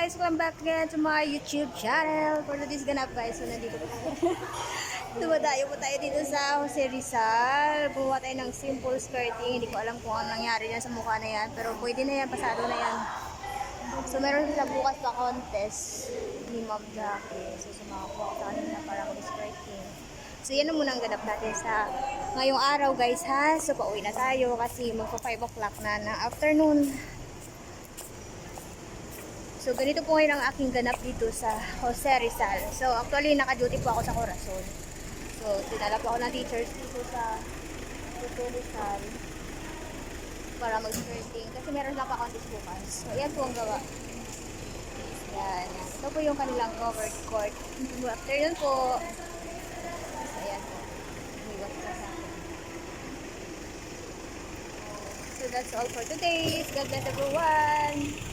guys, welcome back again to my YouTube channel. For today's ganap guys, so nandito po tayo. Dumadayo po tayo dito sa Jose Rizal. Buha tayo ng simple skirting. Hindi ko alam kung ano nangyari yan sa mukha na yan. Pero pwede na yan, pasado na yan. So meron sila bukas pa contest ni Ma'am Jackie. So sumama po ako sa kanila para mag-skirting. So yan na muna ang ganap natin sa ngayong araw guys ha. So pauwi na tayo kasi magpa 5 o'clock na afternoon. So, ganito po ngayon ang aking ganap dito sa Jose Rizal. So, actually, naka-duty po ako sa Corazon. So, dinala po ako ng teachers dito sa Jose Rizal para mag-skirting. Kasi meron lang pa-contest bukas. So, yan po ang gawa. Yan. Ito po yung kanilang covered court. Good afternoon po. So, ayan po. Umiwas ka sa akin. So, that's all for today. God bless everyone.